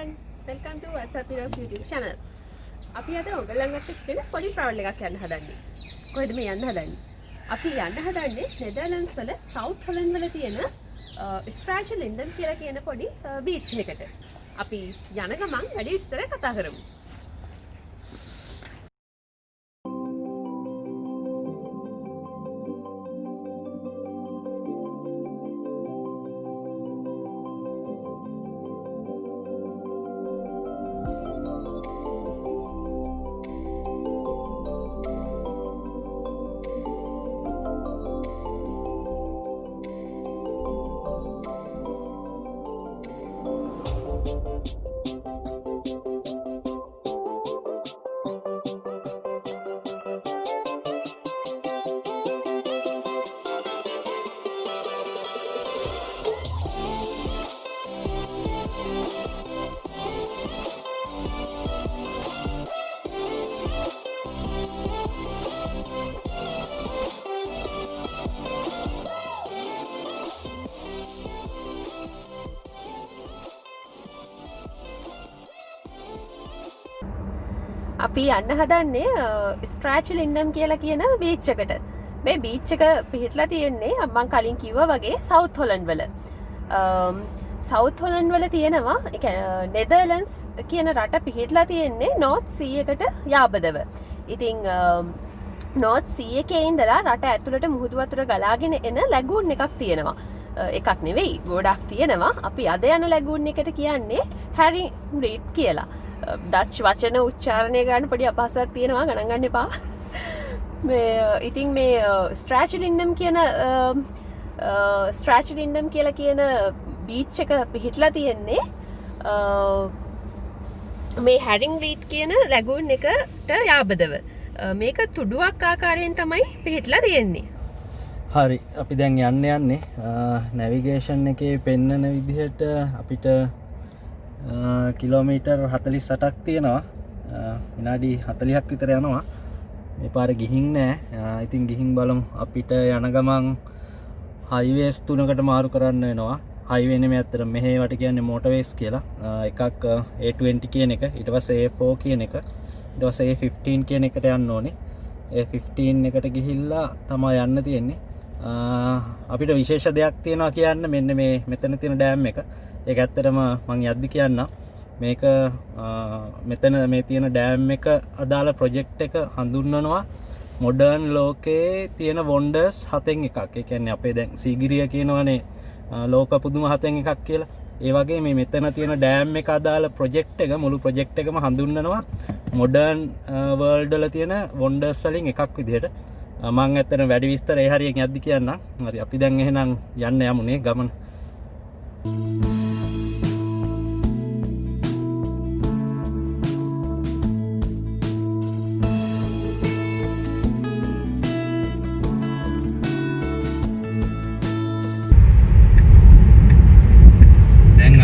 everyone, welcome to WhatsApp YouTube channel. අපි අද ඔයගලන්ට එක්කෙන පොඩි travel එකක් යන්න හදන්නේ. කොහෙද මේ යන්න හදන්නේ? අපි යන්න හදන්නේ නෙදර්ලන්ඩ්ස් වල සවුත් හොලන්ඩ් වල තියෙන ස්ට්‍රැච්-ලින්ඩන් කියලා කියන පොඩි බීච් එකකට. අපි යන ගමන් වැඩි විස්තර කතා කරමු. අපි යන්න හදන්නේ ස්ට්‍රැච්-ලින්ඩන් කියලා කියන බීච් එකට. මේ බීච් එක පිහිටලා තියෙන්නේ මම කලින් කිව්වා වගේ සවුත් හොලන්ඩ් වල. සවුත් හොලන්ඩ් වල තියෙනවා නෙදර්ලන්ඩ්ස් කියන රට පිහිටලා තියෙන්නේ නෝර්ත් සී එකට යාබදව. ඉතින් නෝර්ත් සී එකේ ඉඳලා රට ඇතුළට මුහුදු වතුර ගලාගෙන එන ලැගූන් එකක් තියෙනවා. එකක් නෙවෙයි ගොඩක් තියෙනවා. අපි අද යන ලැගූන් එකට කියන්නේ හැරි රීඩ් කියලා. ඩච් වචන උච්චාරණය ගන්න පොඩි අපහසුතාවක් තියෙනවා ගණන් ගන්න එපා. ඉතින් මේ ස්ට්‍රැච්-ලින්ඩන් කියලා කියන බීච් එක පිහිටලා තියෙන්නේ මේ හැරින් රීඩ් කියන ලැගූන් එකට යාබදව. මේක තුඩුවක් ආකාරයෙන් තමයි පිහිටලා තියෙන්නේ. හරි, අපි දැන් යන්නේ නැවිගේෂන් එකේ පෙන්නන විදිහට අපිට කිලෝමීටර් 48ක් තියෙනවා. විනාඩි 40ක් විතර යනවා. මේ පාර ගිහින් නෑ. ඉතින් ගිහින් බලමු. අපිට යන ගමන් හයිවේස් තුනකට මාරු කරන්න වෙනවා. හයිවේ නෙමෙයි අතර මෙහෙවට කියන්නේ මෝටර්වේස් කියලා. එකක් A20 කියන එක, ඊට පස්සේ A4 කියන එක, ඊට පස්සේ A15 කියන එකට යන්න ඕනේ. A15 එකට ගිහිල්ලා තමයි යන්න තියෙන්නේ. අපිට විශේෂ දෙයක් තියෙනවා කියන්න මෙන්න මේ මෙතන තියෙන ඩෑම් එක. ඒක ඇත්තටම මම යද්දි කියන්න මේක මෙතන මේ තියෙන ඩෑම් එක අදාළ ප්‍රොජෙක්ට් එක හඳුන්වනවා මොඩර්න් ලෝකයේ තියෙන වොන්ඩර්ස් 7න් එකක්. ඒ කියන්නේ අපේ දැන් සීගිරිය කියනවනේ ලෝක පුදුම 7න් එකක් කියලා. ඒ වගේ මේ මෙතන තියෙන ඩෑම් එක අදාළ ප්‍රොජෙක්ට් එක මුළු ප්‍රොජෙක්ට් එකම හඳුන්වනවා මොඩර්න් වර්ල්ඩ් වල තියෙන වොන්ඩර්ස් වලින් එකක් විදිහට. මම ඇත්තටම වැඩි විස්තර ඒ හරියෙන් යද්දි කියන්නම්. හරි, අපි දැන් එහෙනම් යන්න යමුනේ ගමන.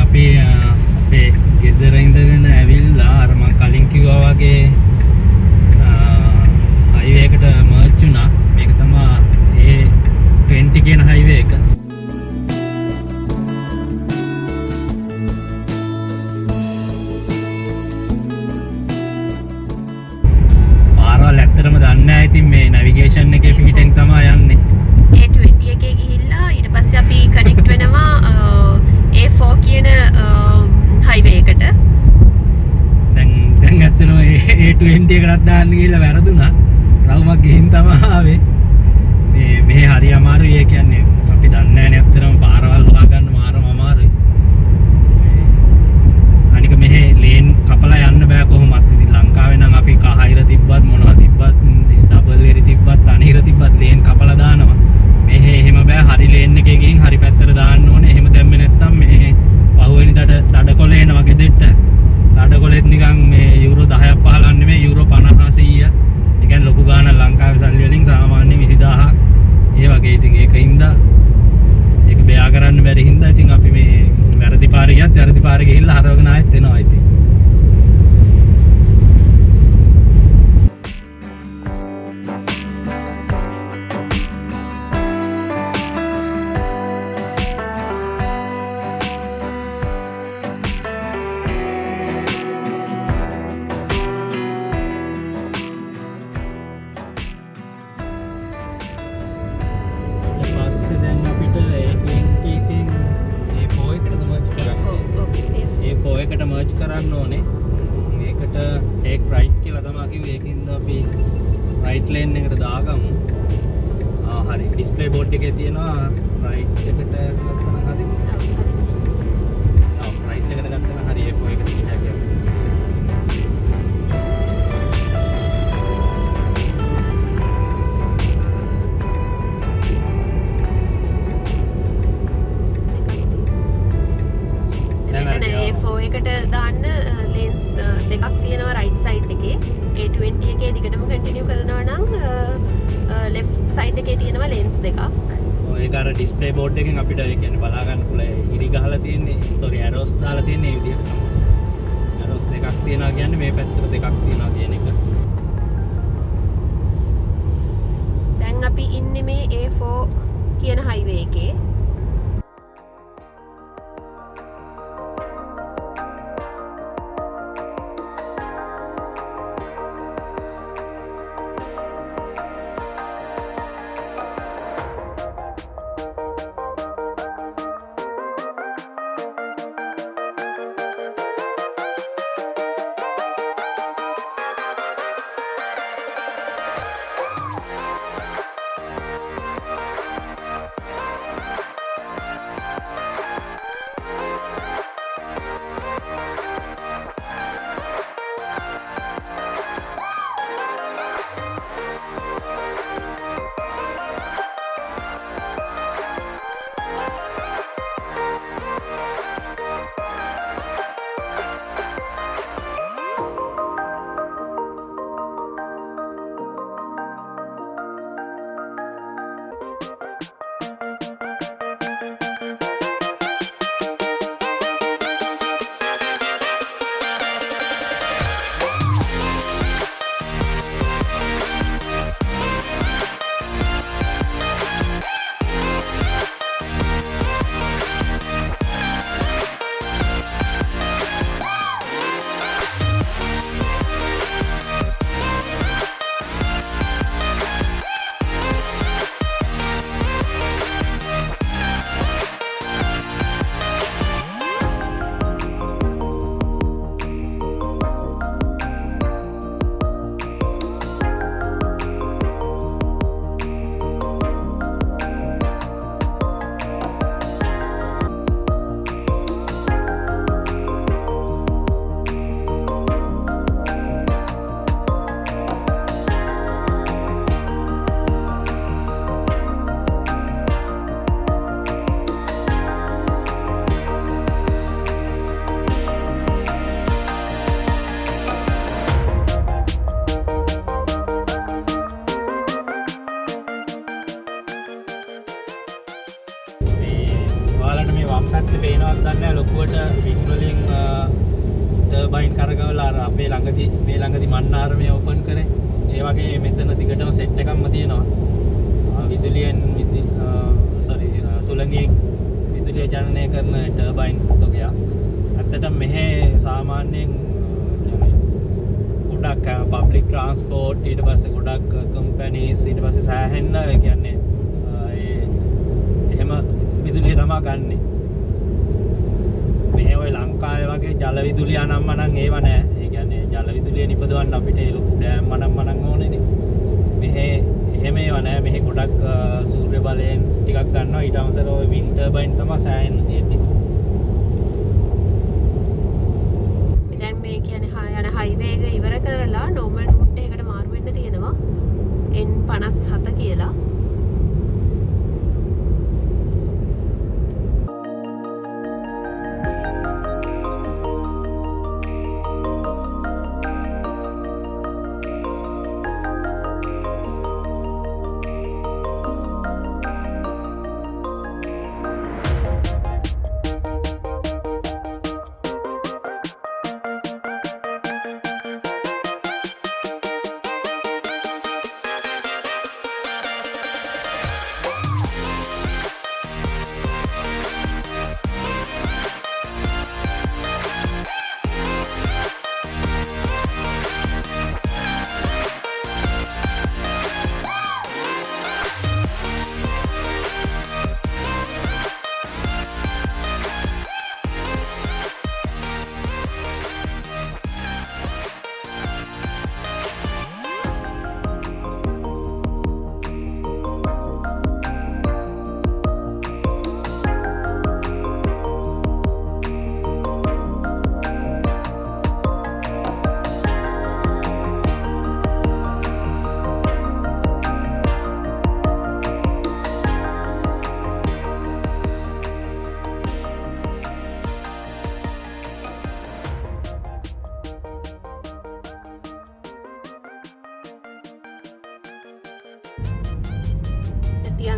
අපේ ගෙදර ඉඳගෙන ඇවිල්ලා අර මම කලින් කිව්වා වගේ හයිවේ එකට මර්ජ් වුණා. මේක තමයි A20 කියන හයිවේ එක. පාරවල් ඇත්තටම දන්නේ නැහැ. ඉතින් මේ නැවිගේෂන් එකේ පිටින් තමයි යන්නේ. A20 එකේ ගිහිල්ලා ඊට පස්සේ අපි කනෙක්ට් වෙනවා A4 කියන හයිවේ එකට. දැන් ඇත්තටම A20 එකකට දාන්න ගිහලා වැරදුනා. රවුමක් ගිහින් තමයි ආවේ. මේ හරි අමාරුයි. ඒ කියන්නේ අපි දන්නේ නැහැ නේ ඇත්තටම පාරවල් හොයාගන්න මාරම අමාරුයි. අනික මෙහෙ ලේන් කපලා යන්න බෑ කොහොමත්. ඉතින් ලංකාවේ නම් අපි කහිර තිබ්බත් මොනවා තිබ්බත් ඩබල් වෙරි තිබ්බත් අනිහිර තිබ්බත් ලේන් කපලා දානවා. මෙහෙ එහෙම බෑ. හරි ලේන් එකේ ගිහින් හරි පැත්තට දාන්න ඕනේ. එහෙම දැම්මේ නැත්තම් මේ පහුවෙනි දඩකොළ එනවා ගෙදෙට්ට. දඩකොළෙත් නිකන් මේ යුරෝ 10ක් 15ක් නෙමෙයි යුරෝ 50 100. ඒ කියන්නේ ලොකු ගාණක් ලංකාවේ සල්ලි වලින් සාමාන්‍ය 20000ක්. ඒ වගේ ඉතින් ඒකින්ද ඒක බෙයා කරන්න බැරි හින්දා ඉතින් අපි මේ වැරදි පාරේ ගියත් වැරදි පාරේ ගිහිල්ලා හරවගෙන ආයෙත් එනවා ඉතින්. එකට මර්ජ් කරන්න ඕනේ. ඒකට ටේක් රයිට් කියලා තමයි කිව්වේ. ඒකින්ද අපි රයිට් ලේන් එකට දාගමු. හරි. ඩිස්ප්ලේ බෝඩ් එකේ තියෙනවා රයිට් එකට ගත්තා නම් හරි. රයිට් එකට ගත්තා නම් හරි. A4 එක තියෙනවා කියන්නේ. A4 එකට දාන්න ලෙන්ස් දෙකක් තියෙනවා රයිට් සයිඩ් එකේ. A20 එකේ දිගටම කන්ටිනියු කරනවා නම් ලෙෆ්ට් සයිඩ් එකේ තියෙනවා ලෙන්ස් දෙකක්. ඔය ඒක අර ඩිස්ප්ලේ බෝඩ් එකෙන් අපිට ඒ කියන්නේ බලා ගන්න පුළුවන්. ඉරි ගහලා තියෙන්නේ සෝරි ඇරෝස් දාලා තියෙන්නේ මේ විදිහට තමයි. ඇරෝස් දෙකක් තියෙනවා කියන්නේ මේ පැත්තට දෙකක් තියෙනවා කියන එක. දැන් අපි ඉන්නේ මේ A4 කියන හයිවේ එකේ. පැත්තේ පේනවත් දන්නේ නැහැ ලොකුවට වින් වලින් ටර්බයින් කරකවලා අර අපේ ළඟදී මේ ළඟදී මන්නාරමේ ඕපන් කරේ. ඒ වගේ මෙතන දිගටම සෙට් එකක්ම තියෙනවා. විදුලියෙන් සුළඟින් විදුලිය ජනනය කරන ටර්බයින් තොගයක්. ඇත්තටම මෙහි සාමාන්‍යයෙන් ගොඩක් පබ්ලික් ට්‍රාන්ස්පෝර්ට් ඊට පස්සේ ගොඩක් කම්පැනිස් ඊට පස්සේ සෑහෙන්න කියන්නේ එහෙම විදුලිය තමයි ගන්නෙ. මේ ඔය ලංකාවේ වගේ ජල විදුලිය අනම්මනම් ඒව නෑ. ඒ කියන්නේ ජල විදුලිය නිපදවන්න අපිට ඒ ලොකු ඩෑම් අනම්මනම් ඕනේනේ. මෙහෙ එහෙම ඒව නෑ. මෙහෙ ගොඩක් සූර්ය බලයෙන් ටිකක් ගන්නවා. ඊට අමතරව ඔය වින්ඩ් ටර්බයින් තමයි සෑහෙන්න තියෙන්නේ. දැන් මේ කියන්නේ යන හයිවේ එක ඉවර කරලා නෝමල් රූට් එකකට මාරු වෙන්න තියෙනවා. N57 කියලා.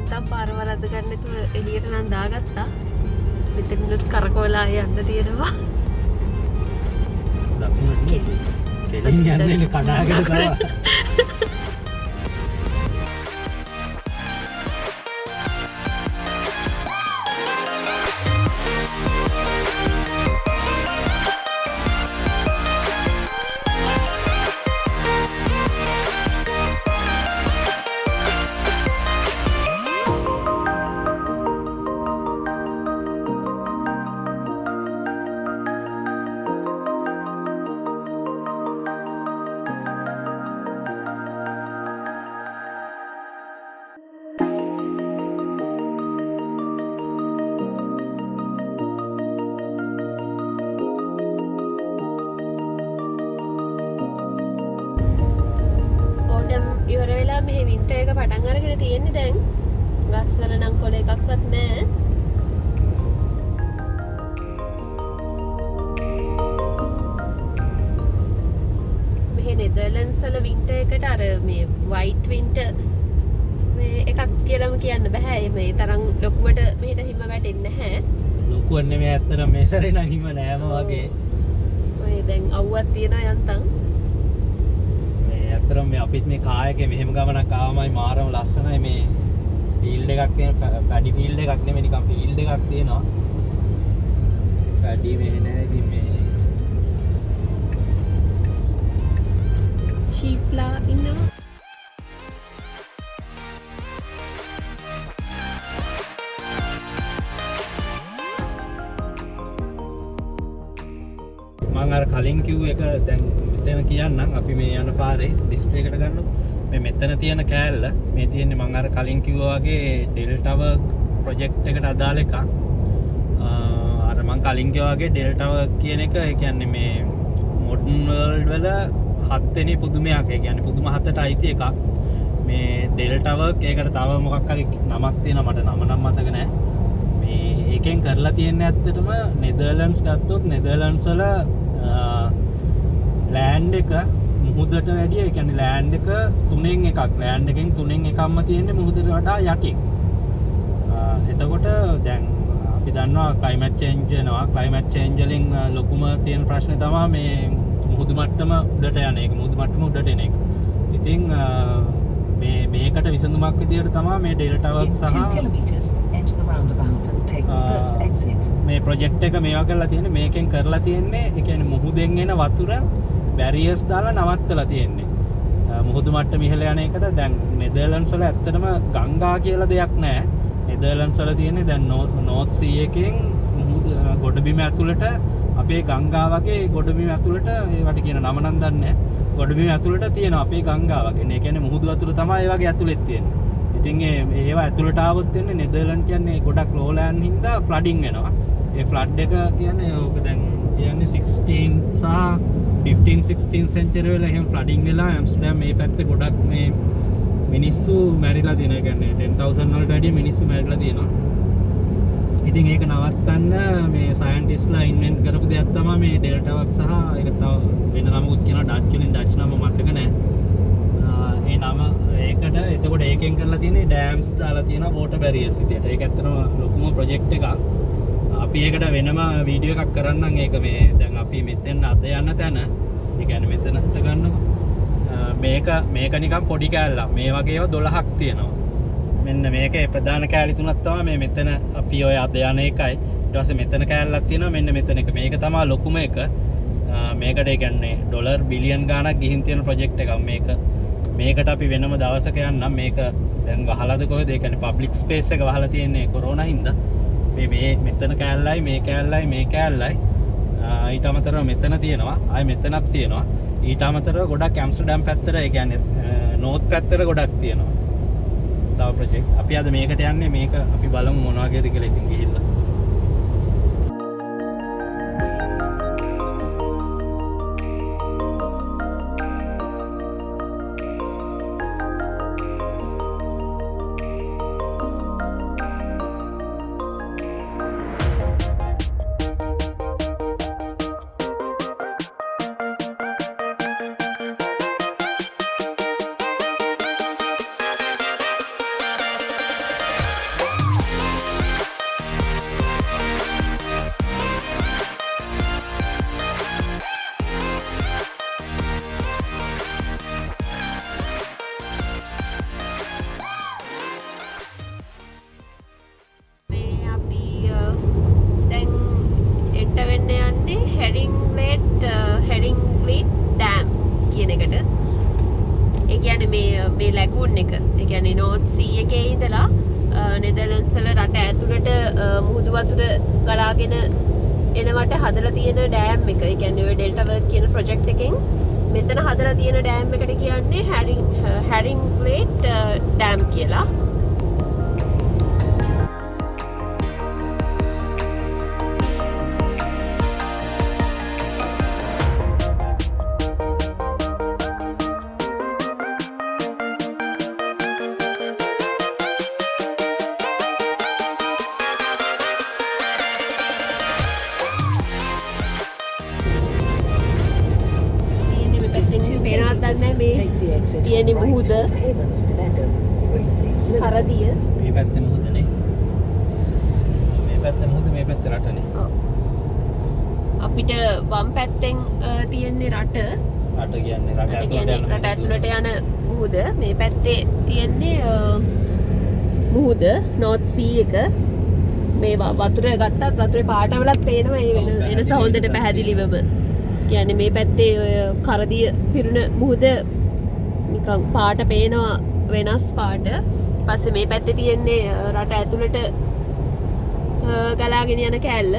යන්තම් පාර වරද්ද ගන්න නැතුව එළියට නම් දාගත්තා. මෙතනත් කරකවලා යන්න තියෙනවා. දකුණට කෙලින් යන්නේ කඩාගෙන තමයි. ඉවර වෙලා මෙහි වින්ටර් එක පටන් අරගෙන තියෙන්නේ දැන්. ගස්වල නම් කොළ එකක්වත් නැහැ. මෙහි නෙදර්ලන්ඩ්ස් වල වින්ටර් එකට අර මේ වයිට් වින්ටර් මේ එකක් කියලාම කියන්න බෑ. මේ තරම් ලොකුවට මෙහෙට හිම වැටෙන්නේ නැහැ. ලොකුව නෙමෙයි ඇත්තට මේ සැරේ නම් හිම නෑම වගේ. ඔය දැන් අවුවක් තියෙනවා යන්තම්. ඇත්තරම මේ අපිත් මේ කායකේ මෙහෙම ගමනක් ආවමයි මාරම ලස්සනයි මේ ෆීල්ඩ් එකක් තියෙන පැඩි ෆීල්ඩ් එකක් නෙමෙයි නිකන් ෆීල්ඩ් එකක් තියෙනවා පැඩි මෙහෙ නෑ ඉතින් මේ ෂීප්ලා ඉන්නවා මම අර කලින් කිව්ව එක දැන් මෙතන කියන්නම් අපි මේ යන පාරේ ඩිස්ප්ලේ එකට ගන්නකො මේ මෙතන තියෙන කෑල්ල මේ තියෙන්නේ මම අර කලින් කිව්වා වගේ ඩෙල් ටවර් ප්‍රොජෙක්ට් එකට අදාළ එකක් අර මම කලින් කිව්වා වගේ ඩෙල් ටවර් කියන එක ඒ කියන්නේ මේ මොඩර්න් වර්ල්ඩ් වල හත්වෙනි පුදුමයක් ඒ කියන්නේ පුදුම හතට අයිති එකක් මේ ඩෙල් ටවර් ඒකට තව මොකක් හරි නමක් තියෙනවා මට නම නම් මතක නැහැ මේ ඒකෙන් කරලා තියෙන්නේ ඇත්තටම නෙදර්ලන්ඩ්ස් ගත්තොත් නෙදර්ලන්ඩ්ස් වල ලෑන්ඩ් එක මුහුදට වැඩිය ඒ කියන්නේ ලෑන්ඩ් එක තුනෙන් එකක් ලෑන්ඩ් එකෙන් තුනෙන් එකක්ම තියෙන්නේ මුහුදට වඩා යටින්. එතකොට දැන් අපි දන්නවා ක්ලයිමේට් චේන්ජ් වෙනවා. ක්ලයිමේට් චේන්ජ් වලින් ලොකුම තියෙන ප්‍රශ්නේ තමයි මේ මුහුදු මට්ටම උඩට යන එක. මුහුදු මට්ටම උඩට එන එක. ඉතින් මේකට විසඳුමක් විදියට තමයි මේ ඩෙල් ටවර් සහ මේ ප්‍රොජෙක්ට් එක මේවා කරලා තියෙන්නේ මේකෙන් කරලා තියෙන්නේ ඒ කියන්නේ මුහුදෙන් එන වතුර බැරියර්ස් දාලා නවත්තලා තියෙන්නේ මුහුදු මට්ටම ඉහළ යන එකට දැන් නෙදර්ලන්ඩ්ස් වල ඇත්තටම ගංගා කියලා දෙයක් නැහැ නෙදර්ලන්ඩ්ස් වල තියෙන්නේ දැන් නෝර්ත් සී එකෙන් මුහුදු ගොඩබිම ඇතුළට අපේ ගංගා වගේ ගොඩබිම ඇතුළට ඒවට කියන නම නම් දන්නේ නැහැ ගොඩබිම ඇතුළට තියෙනවා අපේ ගංගා වගේ. ඒ කියන්නේ මුහුදු වතුර තමයි ඒ වගේ ඇතුළෙත් තියෙන්නේ. ඉතින් ඒවා ඇතුළට ආවොත් වෙන්නේ නෙදර්ලන්ඩ් කියන්නේ ගොඩක් ලෝලෑන්ඩ් හින්දා ෆ්ලඩින් වෙනවා. ඒ ෆ්ලඩ් එක කියන්නේ ඕක දැන් කියන්නේ 16 සහ 15 16 සෙන්චරි වල එහෙම ෆ්ලඩින් වෙලා ඇම්ස්ටර්ඩම් මේ පැත්තේ ගොඩක් මේ මිනිස්සු මැරිලා තියෙනවා. කියන්නේ 10000 වලට වැඩිය මිනිස්සු මැරිලා තියෙනවා. ඉතින් ඒක නවත්තන්න මේ සයන්ටිස්ට්ලා ඉන්වෙන්ට් කරපු දෙයක් තමයි මේ ඩෙල් ටවර් සහ ඒක තව වෙන නමකුත් කියනවා ඩච් වලින් ඩච් නම මතක නැහැ. ඒ නම ඒකට එතකොට ඒකෙන් කරලා තියෙන්නේ ඩෑම්ස් දාලා තියෙනවා වෝටර් බැරියර්ස් විදියට. ඒක ඇත්තටම ලොකුම ප්‍රොජෙක්ට් එකක්. අපි ඒකට වෙනම වීඩියෝ එකක් කරන්නම් ඒක මේ දැන් අපි මෙතෙන් අද යන තැන ඒ කියන්නේ මෙතනට ගන්නකො මේක නිකන් පොඩි කෑල්ලක් මේ වගේ ඒවා 12ක් තියෙනවා මෙන්න මේකේ ප්‍රධාන කෑලි තුනක් තමයි මේ මෙතන අපි ඔය අද යන එකයි ඊට පස්සේ මෙතන කෑල්ලක් තියෙනවා මෙන්න මෙතන එක මේක තමයි ලොකුම එක මේකට ඒ කියන්නේ ඩොලර් බිලියන් ගාණක් ගිහින් තියෙන ප්‍රොජෙක්ට් එකක් මේකට අපි වෙනම දවසක යන්නම් මේක දැන් වහලාද කොහෙද ඒ කියන්නේ පබ්ලික් ස්පේස් එක වහලා තියෙන්නේ කොරෝනා හින්දා මේ මෙතන කෑල්ලයි මේ කෑල්ලයි මේ කෑල්ලයි ඊට අමතරව මෙතන තියෙනවා ආයි මෙතනක් තියෙනවා ඊට අමතරව ගොඩක් ඇම්ස්ටර්ඩම් පැත්තට ඒ කියන්නේ නෝර්ත් පැත්තට ගොඩක් තියෙනවා තව ප්‍රොජෙක්ට් අපි අද මේකට යන්නේ මේක අපි බලමු මොන වගේද කියලා ඉතින් ගිහිල්ලා කියන එකට. ඒ කියන්නේ මේ ලැගූන් එක. ඒ කියන්නේ North Sea එකේ ඉඳලා නෙදර්ලන්ඩ්ස් වල රට ඇතුළට මුහුදු වතුර ගලාගෙන එනවට හදලා තියෙන ඩෑම් එක. ඒ කියන්නේ ඔය ඩෙල්ටා වර්ක් කියන ප්‍රොජෙක්ට් එකෙන් මෙතන හදලා තියෙන ඩෑම් එකට කියන්නේ හැරින් ප්ලේට් ඩෑම් කියලා. තියෙන මුහුද කරදිය මේ පැත්තේ මුහුදනේ මේ පැත්තේ මුහුද මේ පැත්තේ රටනේ අපිට වම් පැත්තෙන් තියෙන්නේ රට කියන්නේ රට ඇතුළට යන මුහුද මේ පැත්තේ තියෙන්නේ මුහුද North Sea එක මේ වතුර ගත්තත් වතුරේ පාටවලත් පේනවා ඒ වෙනස හොඳට පැහැදිලිවම කියන්නේ මේ පැත්තේ කරදිය පිරුණ මුහුද නිකන් පාට පේනවා වෙනස් පාට. පස්සේ මේ පැත්තේ තියෙන්නේ රට ඇතුළට ගලාගෙන යන කෑල්ල.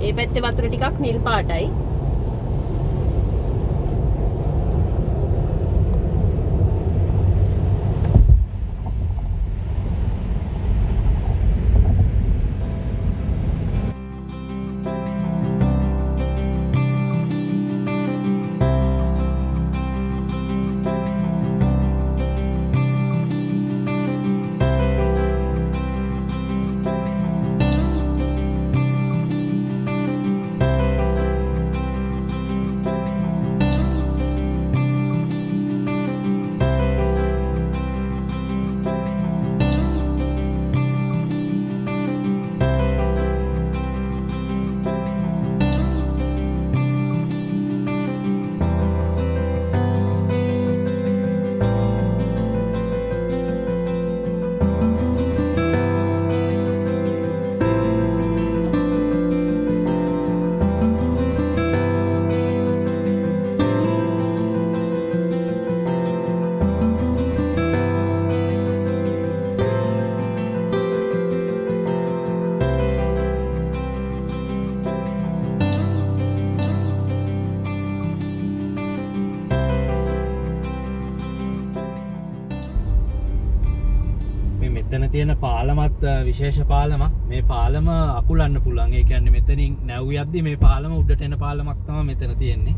ඒ පැත්තේ වතුර ටිකක් නිල් පාටයි. මෙතන තියෙන පාලමත් විශේෂ පාලමක්. මේ පාලම අකුලන්න පුළුවන්. ඒ කියන්නේ මෙතනින් නැව් යද්දි මේ පාලම උඩට එන පාලමක් තමයි මෙතන තියෙන්නේ.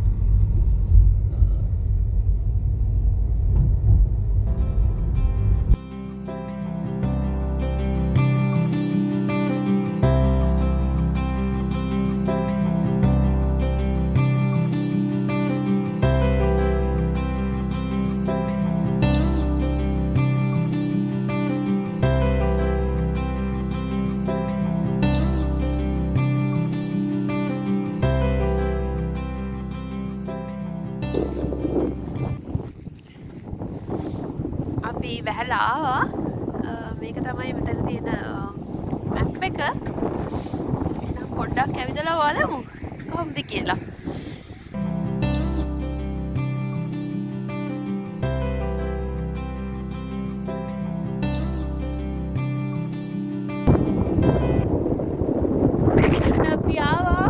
අපි වැහලා ආවා. මේක තමයි මෙතන තියෙන මැප් එක. එහෙනම් පොඩ්ඩක් ඇවිදලා බලමු කොහොමද කියලා. අපි ආවා.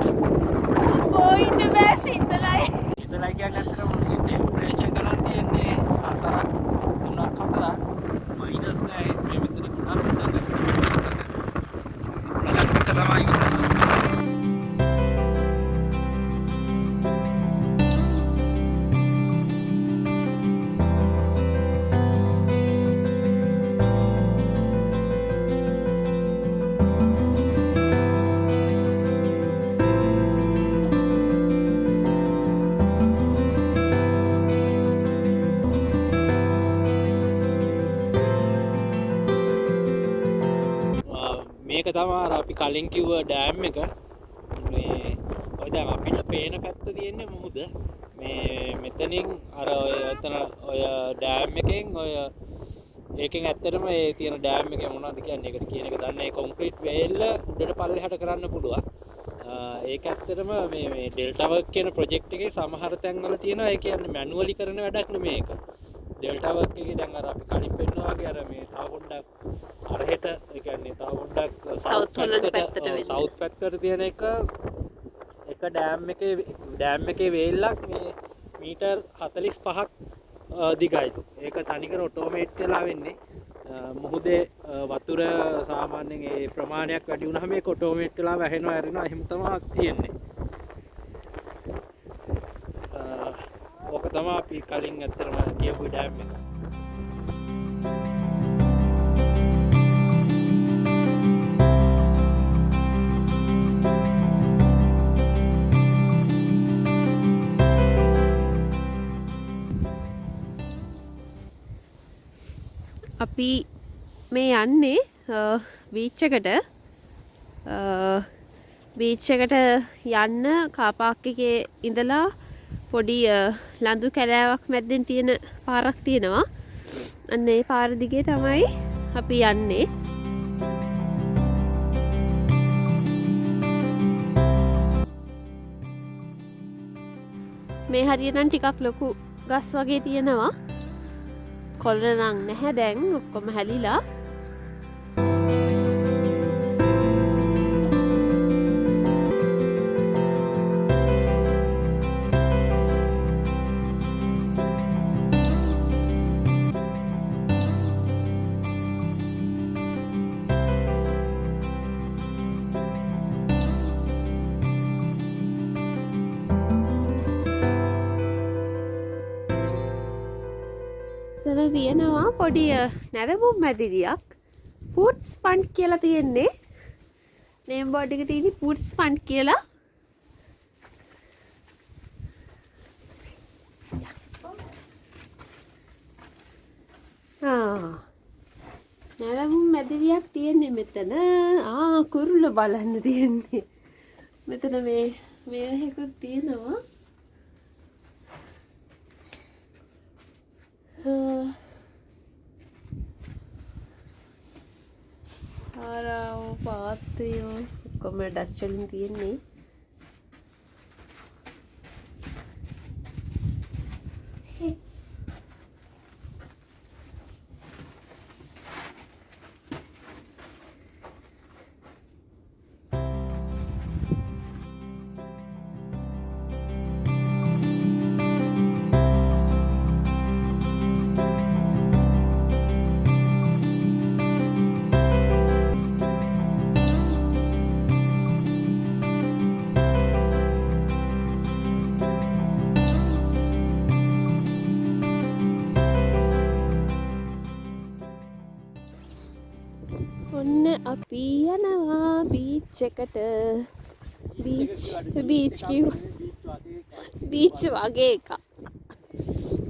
පොයින්ට් බෑස් ඉඳලා කියන්නේ අතරම ටෙම්පරේචර් ගණන් තියෙන්නේ 4 මයිනස් නෑ මේ මෙතන ගොඩක් තමයි මේක තමයි අපි කලින් කිව්ව ඩෑම් එක. මේ ඔය දැන් අපිට පේන පැත්ත තියෙන්නේ මුහුද. මේ මෙතනින් අර ඔය එතන ඔය ඩෑම් එකෙන් ඔය ඒකෙන් ඇත්තටම ඒ තියෙන ඩෑම් එකේ මොනවද කියන්නේ ඒකට කියන එක දන්නේ කොන්ක්‍රීට් වේල්ල උඩට පල්ලෙහාට කරන්න පුළුවන්. ඒක ඇත්තටම මේ ඩෙල්ටා වර්ක් කියන ප්‍රොජෙක්ට් එකේ සමහර තැන්වල තියෙනවා ඒ කියන්නේ මැනුවලි කරන වැඩක් නෙමෙයි ඒක. ඩෙල්ටා වර්ක් එකේ දැන් අර අපි කලින් පෙන්නනවා වගේ අර මේ තව පොඩ්ඩක් අරහෙට ඒ කියන්නේ තව පොඩ්ඩක් සවුත් පැත්තට තියෙන එක ඩෑම් එකේ වේල්ලක් මේ මීටර් 45ක් දිගයි. ඒක තනිකර ඔටෝමේට් වෙලා වෙන්නේ. මුහුදේ වතුර සාමාන්‍යයෙන් ඒ ප්‍රමාණයක් වැඩි වුණාම ඒක ඔටෝමේට් වෙලා වැහෙනවා ඇරෙනවා එහෙම තමයි තියෙන්නේ. ඕක තමයි අපි කලින් ඇත්තටම කියපු ඩෑම් එක. අපි මේ යන්නේ බීච් එකට යන්න කාපාක් එකේ ඉඳලා පොඩි ලඳු කැලෑවක් මැද්දෙන් තියෙන පාරක් තියෙනවා. අන්න ඒ පාර දිගේ තමයි අපි යන්නේ. මේ හරියනම් ටිකක් ලොකු ගස් වගේ තියෙනවා. කොළ නම් නැහැ දැන් ඔක්කොම හැලිලා. එතන තියෙනවා පොඩි නැරඹුම් මැදිරියක්. පුට්ස් ෆන්ඩ් කියලා තියෙන්නේ. නේම් බෝඩ් එකේ තියෙන්නේ පුට්ස් ෆන්ඩ් කියලා. නැරඹුම් මැදිරියක් තියෙන්නේ මෙතන. කුරුල්ල බලන්න තියෙන්නේ. මෙතන මේ හේකුත් තියෙනවා. පාත්තයෝ ඔක්කොම ඩච් වලින් තියෙන්නේ. ඔන්න අපි යනවා බීච් එකට. බීච් වගේ එකක්.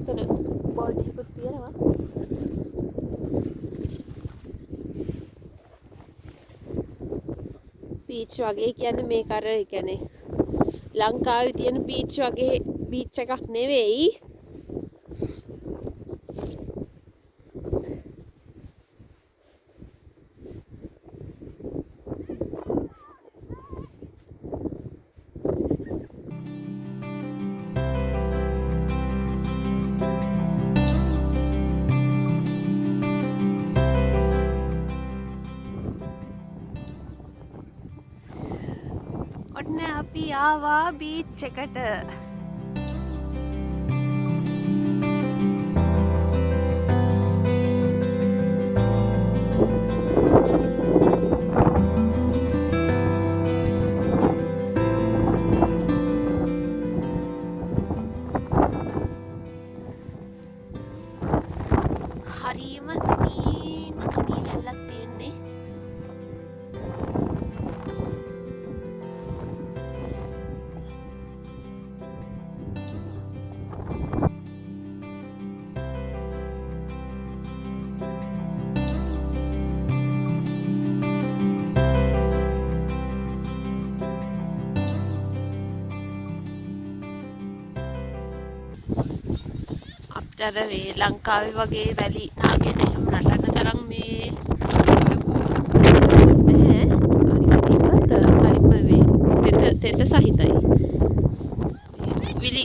එතන බෝඩ් එකකුත් තියෙනවා. බීච් වගේ කියන්නේ මේක අර කියන්නේ ලංකාවේ තියෙන බීච් වගේ බීච් එකක් නෙවෙයි. ඔන්න අපි ආවා බීච් එකට. හරිම තුනී වැල්ලක් තියෙන්නේ. අපතර මේ ලංකාවේ වගේ වැලි නාගෙන එහෙම නටන්න තරම් මේ ලොකු නැහැ. අනික තිබ්බත් හරිම මේ දෙත සහිතයි. විලි